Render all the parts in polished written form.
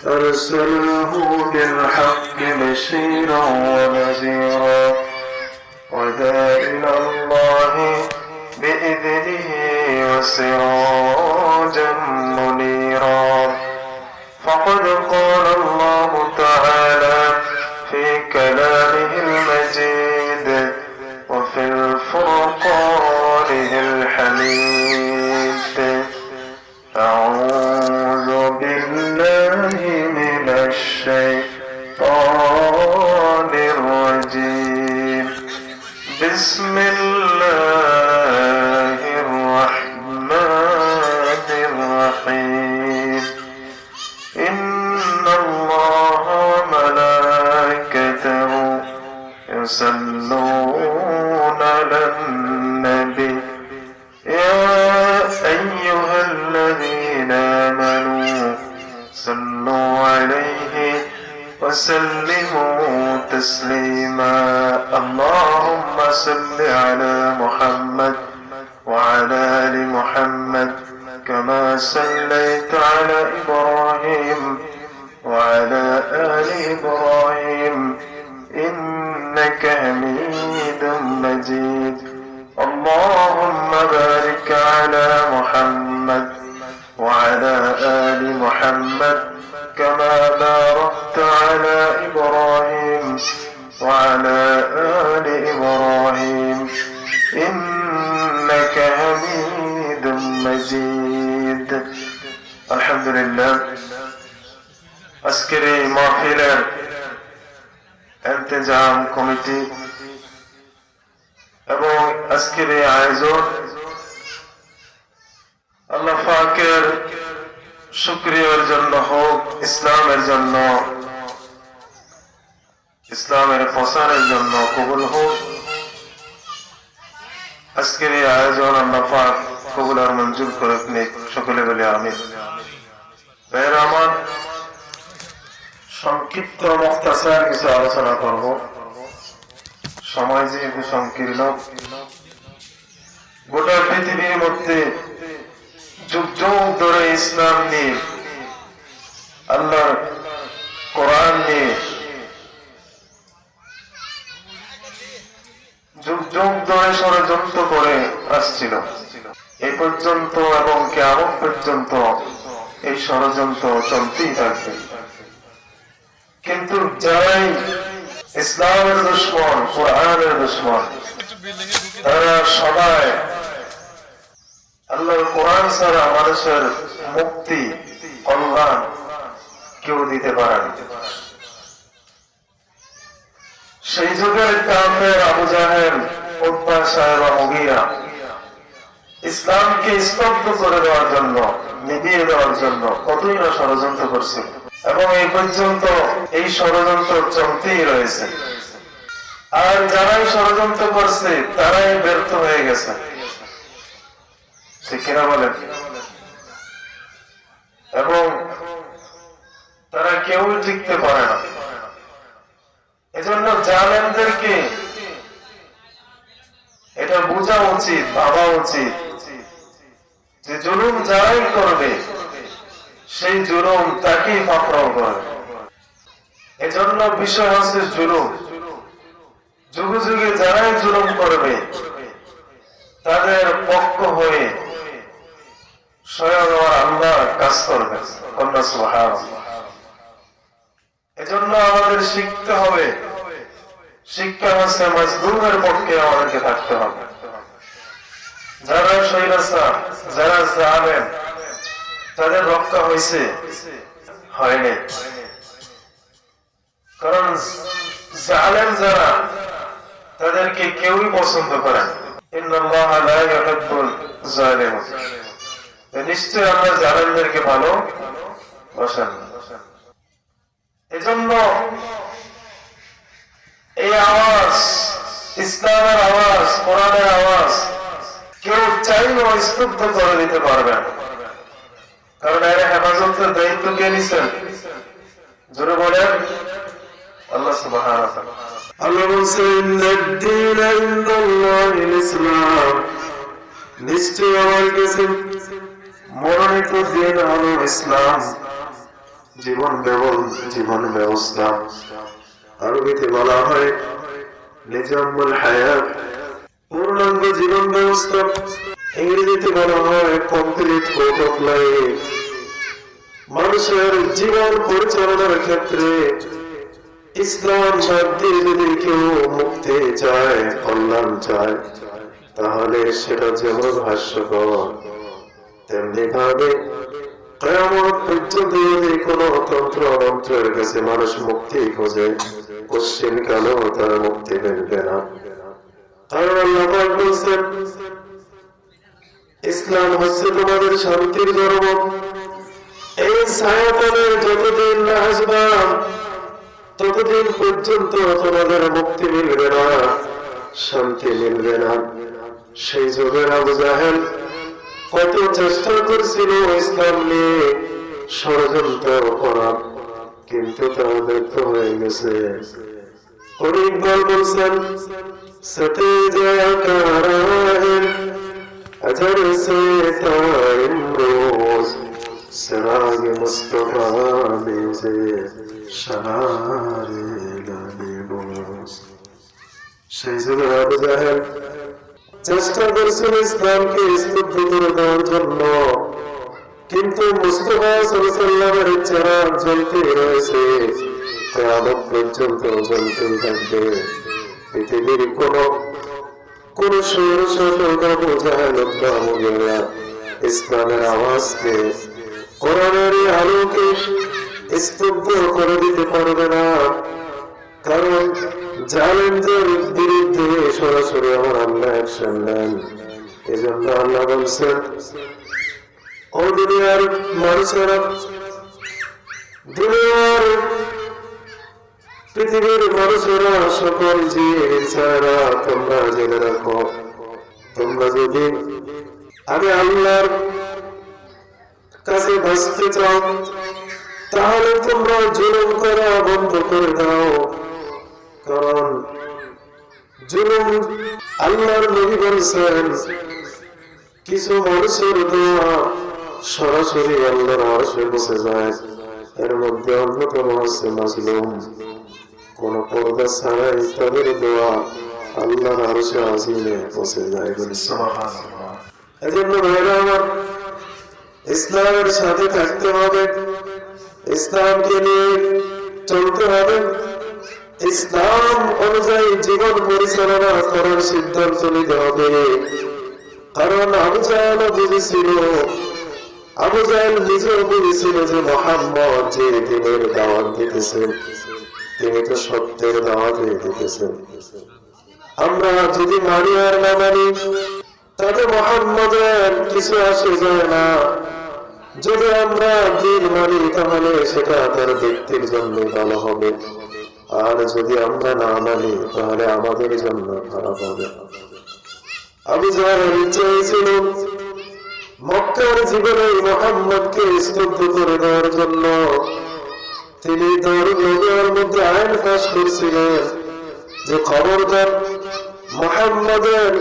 أرسله بالحق بشيرا ونذيرا وداعيا إلى الله بإذنه وسراجا منيرا فقد قال الله تعالى في كلامه المجيد وفي الفرقان الحميد أعوذ بالله من الشيطان الرجيم بسم الله الرحمن الرحيم إن الله وملائكته يصلون على النبي يا أيها الذين آمنوا صلوا عليه وسلموا تسليما اللهم صل على محمد وعلى آل محمد كما صليت على إبراهيم وعلى آل إبراهيم إنك حميد مجيد اللهم بارك على محمد وعلى آل محمد كما باركت على إبراهيم وعلى آل إبراهيم إنك حميد مجيد الحمد لله আজকের এই মাহফিলের ইন্তেজাম কমিটি এবং আজকের এই আয়োজন আল্লাহ পাকের শুকরিয়ার জন্য হোক, ইসলামের জন্য, ইসলামের প্রসারের জন্য কবুল হোক। আজকের এই আয়োজন আল্লাহ পাক কবুল আর মঞ্জুর করে নিক, সকলে বলে আমিন। ভাইয়েরা আমার, সংক্ষিপ্ত মুখতাসার কিছু আলোচনা করব। সময় যেহেতু সংকীর্ণ, গোটা পৃথিবীর মধ্যে যুগ যুগ ধরে ইসলাম নিয়ে, আল্লাহর কোরআন নিয়ে যুগ যুগ ধরে ষড়যন্ত্র করে আসছিল। এই পর্যন্ত এবং কিয়ামত পর্যন্ত এই ষড়যন্ত্র চলতেই থাকবে। কিন্তু যারাই ইসলামের দুশমন, কোরআনের দুশমন, তারা সবাই আল্লাহর কোরআন ছাড়া মানুষের মুক্তি, কল্যাণ কেউ দিতে পারে না। সেই যুগের কাফের আবু জাহেল, উতবা, সায়বা, মুগীরা ইসলামকে স্তব্ধ করে দেওয়ার জন্য, নিভিয়ে দেওয়ার জন্য কতই না ষড়যন্ত্র করছিল এবং এই পর্যন্ত এই ষড়যন্ত্র চলতেই রয়েছে। আর যারাই ষড়যন্ত্র করছে তারাই ব্যর্থ হয়ে গেছে, ঠিক কিনা বলেন? এবং তারা কেউই টিকতে পারে না। এজন্য জালেমদেরকে এটা বোঝা উচিত, ভাবা উচিত যে জুলুম যারাই করবে সেই জুলুম তাকেই পাকড়াও করবে। এজন্য বিষয় হচ্ছে জুলুম। যুগে যুগে যারাই জুলুম করবে তাদের পক্ষ হয়ে স্বয়ং আল্লাহ কাজ করবে। সুবহানাল্লাহ। এজন্য আমাদের শিখতে হবে, শিক্ষা হচ্ছে মাজলুমের পক্ষে আমাদেরকে থাকতে হবে। যারা স্বৈরাচার, যারা জালেম, তাদের রক্ষা হয়েছে, হয়নি। কারণ জালেম যারা, তাদেরকে কেউই পছন্দ করে না। ইন্নাল্লাহা লা ইউহিব্বুল জালিমিন। নিশ্চয় আমরা জালেমদেরকে ভালো বাসেন না। এজন্য এই আওয়াজ, ইসলামের আওয়াজ, কোরআনের আওয়াজ কেউ চাইলেও স্তব্ধ করে দিতে পারবে না। কারণ এর হেফাজতের দায়িত্ব কে নিছেন? জোরে বলেন, আল্লাহ সুবহানাহু ওয়া তাআলা। আল্লাহ বলেন, ইন্নাদ-দীন ইনদাল্লাহিল ইসলাম, নিশ্চয় আমার কাছে মনোনীত দিন হলো ইসলাম। জীবন ব্যবস্থা, আরবিতে বলা হয় নিজামুল হায়াত, পূর্ণাঙ্গ জীবন ব্যবস্থা। ইংরেজিতে বলা হয় কমপ্লিট কোড অফ লাইফ। মানুষের জীবন পরিচালনার ক্ষেত্রে ইসলাম বাদ দিয়ে যদি কেউ মুক্তি চায়, কল্যাণ চায়, তাহলে সেটা যেমন হাস্যকর, তেমনি ভাবে কিয়ামত পর্যন্ত যদি কোনো তন্ত্র মন্ত্রের কাছে মানুষ মুক্তি খোঁজে, পশ্চিম কালেও তারা মুক্তি মিলবে না। কারণ আল্লাহ পাক বলছেন, ইসলাম হচ্ছে তোমাদের শান্তির ধর্ম। এই ছায়াতলে যতদিন না আসবা, ততদিন পর্যন্ত তোমাদের মুক্তি মিলবে না, শান্তি মিলবে না। সেই যুগের আবু জাহেল কত চেষ্টা করছিল ইসলাম নিয়ে ষড়যন্ত্র করা, কিন্তু তা ব্যর্থ হয়ে গেছে। ইকবাল বলছেন, সতে জায়গা রাহের अजर से ताइम रोज सराग मुस्तफा में से शरारे लगे बोस। সেই যুগে আবু জাহেল চেষ্টা করেছিল ইসলামকে স্তব্ধ করে দেওয়ার জন্য, কিন্তু মুস্তাফা সাল্লাল্লাহু আলাইহি ওয়াসাল্লামের চেহারা জ্বলতে রয়েছে, কিয়ামত পর্যন্ত জ্বলতে থাকবে। পৃথিবীর কোন ইসলামের আওয়াজকে, কোরআনের আলোকে স্তব্ধ করে দিতে পারবে না। কারণ জালেমদের বিরুদ্ধে সরাসরি আমার আল্লাহ অ্যাকশন নেন। এই জন্য আল্লাহ বলছেন, ও দুনিয়ার মানুষেরা, দুনিয়ার পৃথিবীর মানুষেরা, সকল জীবেরা, তোমরা জেনে রাখো, তোমরা যদি আমি আল্লাহর কাছে বাঁচতে চাও, তাহলে তোমরা জুলুম করা বন্ধ করে দাও। কারণ জুলুম, আল্লাহর নবী বলেছেন, কিছু মানুষের দোয়া সরাসরি আল্লাহর আরশে পৌঁছে যায়। এর মধ্যে অন্যতম হচ্ছে মাজলুম। কোন পর্দা ছাড়াই তাদের দোয়া আল্লাহর আরশে আজিমে পৌঁছে যায়। সুবহানাল্লাহ। এজন্য ভাইরা আমার, ইসলামের সাথে থাকতে হবে, ইসলামকে নিয়ে চলতে হবে, ইসলাম অনুযায়ী জীবন পরিচালনা করার সিদ্ধান্ত নিতে হবে। কারণ আবু জাহেল বুঝেছিল, আবু জাহেল নিজেও বুঝেছিল যে মুহাম্মদ যে দিনের দাওয়াত দিতেছেন, তিনি তো সত্যের দাওয়াত দিতেছেন। আমরা যদি মানি আর না মানি, তাতে মুহাম্মদের কিছু আসে যায় না। যদি আমরা দিন মানি, তাহলে সেটা তার ব্যক্তির জন্য ভালো হবে, আর যদি আমরা না মানি, তাহলে আমাদের জন্য খারাপ হবে। আবু জাহেল চেয়েছিল মক্কার জীবনে মুহাম্মদকে স্তব্ধ করে দেওয়ার জন্য। তিনি দারুল নবুওয়ার মধ্যে আইন পাস করছিলেন যে খবরদার, মুহাম্মদের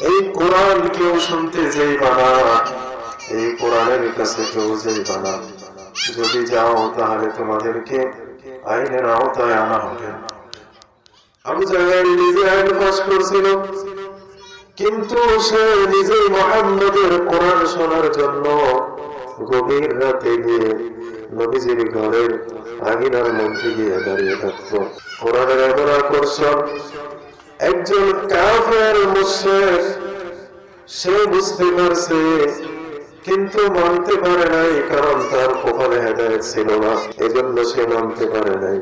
এই কোরআন কেউ শুনতে যাইবা না, এই কোরআনের কাছে কেউ যাইবা না। যদি যাও, তাহলে তোমাদেরকে আইনের আওতায় আনা হবে। আবু জাহেল নিজে আইন পাস করছিল, কিন্তু সে নিজেই মুহাম্মদের কোরআন শোনার জন্য গভীর রাতে গিয়ে নবীজির ঘরের আঙিনার মধ্যে গিয়ে দাঁড়িয়ে থাকতো। কোরআনের এমন আকর্ষণ, একজন কাফের মুশরিক, সে বুঝতে পারছে কিন্তু মানতে পারে নাই, কারণ তার কপালে হেদায়েত ছিল না, এজন্য সে মানতে পারে নাই।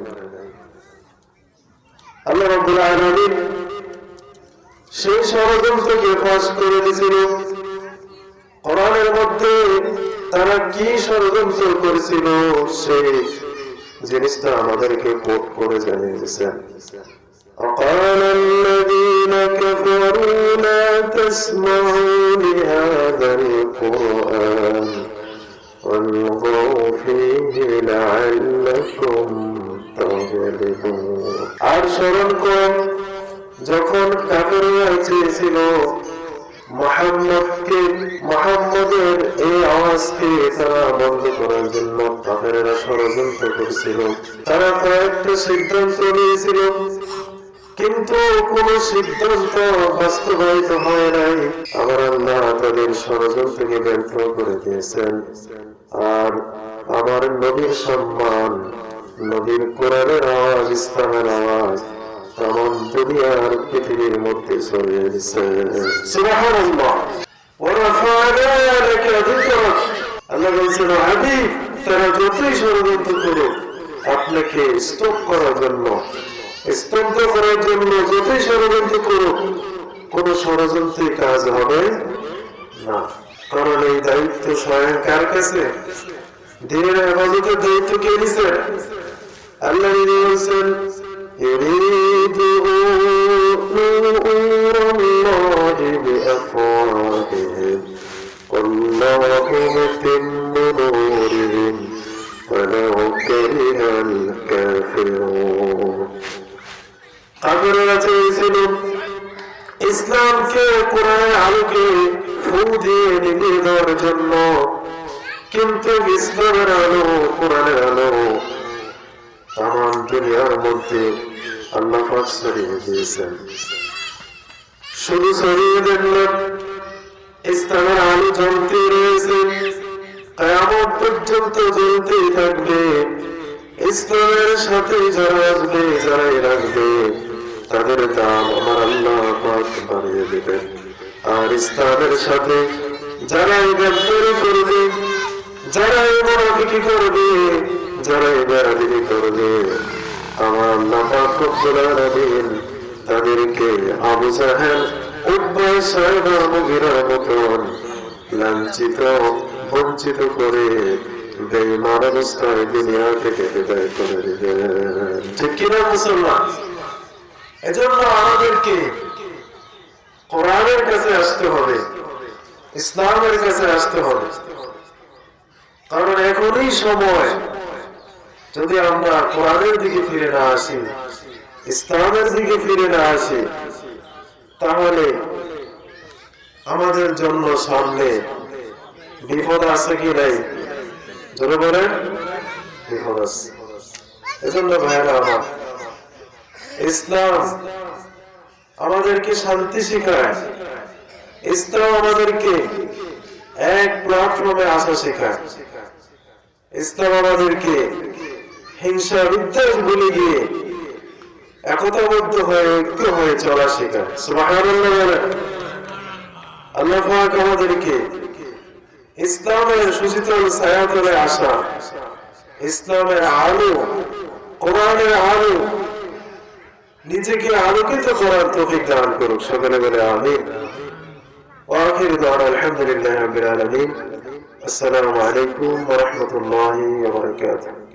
আল্লাহ রাব্বুল আলামিন সেই ষড়যন্ত্রকে ফাঁস করে দিয়েছিল। কোরআনের মধ্যে তারা কি ষড়যন্ত্র করেছিল, সেই জিনিসটা আমাদেরকে কোট করে জানিয়ে দিয়েছেন। وقال الذين كفروا لا تسمعوا لهذا القرآن والغوا فيه لعلكم تغلبون। আর স্মরণ করুন, যখন কাফেররা চেয়েছিল মুহাম্মদের এই আওয়াজকে তারা বন্ধ করার জন্য কাফেররা ষড়যন্ত্র করছিল। তারা কয়েকটা সিদ্ধান্ত নিয়েছিল, কিন্তু কোন সিদ্ধান্ত বাস্তবায়িত হয় নাই। আবার আল্লাহ তাদের ষড়যন্ত্রকে ব্যর্থ করে দিয়েছেন। আর আমার নবীর সম্মান, নবীর কোরআনের আওয়াজ, ইসলামের আওয়াজ তখন দুনিয়ার পৃথিবীর মধ্যে ছড়িয়ে দিয়েছে। সুবহানাল্লাহ। ওয়া রাফা'না লাকা যিকরাক। আল্লাহ বলেছেন, হাবিব, তারা যতই ষড়যন্ত্র করুক আপনাকে স্টপ করার জন্য, স্তব্ধ করার জন্য যতই ষড়যন্ত্র করুক, কোন ষড়যন্ত্রের কাজ হবে না। কারণ এই দায়িত্ব স্বয়ং কার কাছে? দিনের হেফাজতের দায়িত্ব কে নিছেন? আল্লাহ নিজে বলছেন, নূরাল্লাহি বিআফওয়াহিহিম ওয়াল্লাহু মুতিম্মু নূরিহি ওয়ালাউ কারিহাল কাফিরুন। কাফেররা চেয়েছিল ইসলামকে, কোরআনের আলোকে ফু দিয়ে নিভিয়ে দেওয়ার জন্য, কিন্তু ইসলামের আলো, কোরআনের আলো তামাম দুনিয়ার মধ্যে আল্লাহ পাক ছড়িয়ে দিয়েছেন। শুধু ছড়িয়ে দেখলেন, ইসলামের আলো জ্বলতে রয়েছে, কিয়ামত পর্যন্ত জ্বলতেই থাকবে। ইসলামের সাথে যারা আসবে, যারাই রাখবে, তাদের দাম আমার আল্লাহ পাক বাড়িয়ে দেবেন। আর ইসলামের সাথে যারাই গাদ্দারি করবে, যারাই মুনাফিকি করবে, যারাই বেয়াদবি করবে, আমার আল্লাহ পাক রব্বুল আলামিন তাদেরকে আবু জাহেল, উতবা, সাইবা, মুগীরার মতন লাঞ্ছিত, বঞ্চিত করে বেঈমান অবস্থায় দুনিয়া থেকে বিদায় করে দিবেন। ঠিক কিনা মুসলমান? এজন্য আমাদেরকে কোরআনের কাছে আসতে হবে, ইসলামের কাছে আসতে হবে। কারণ এখনই সময়, যদি আমরা কোরআনের দিকে ফিরে না আসি, ইসলামের দিকে ফিরে না আসি, তাহলে আমাদের জন্য সামনে বিপদ আছে কি নাই? জোরে বলেন, বিপদ আছে। এজন্য ভাইরা আমার, ইসলাম আমাদেরকে শান্তি শেখায়, ইসলাম আমাদেরকে এক প্ল্যাটফর্মে আসা শেখায়, ইসলাম আমাদেরকে হিংসা, বিদ্বেষ ভুলে গিয়ে একতাবদ্ধ হয়ে, ঐক্য হয়ে চলা শেখায়। সুবহানাল্লাহ বলেন। আল্লাহ পাক আমাদেরকে ইসলামের সুশীতল ছায়াতলে আসা, ইসলামের আলো, কোরআনের আলো, নিজেকে আলোকিত করার তৌফিক দান করুক। সকলে বলে আমিন। ওয়া আখিরু দাওয়ানা আলহামদুলিল্লাহি রাব্বিল আলামিন। আসসালামু আলাইকুম ওয়া রাহমাতুল্লাহি ওয়া বারাকাতুহু।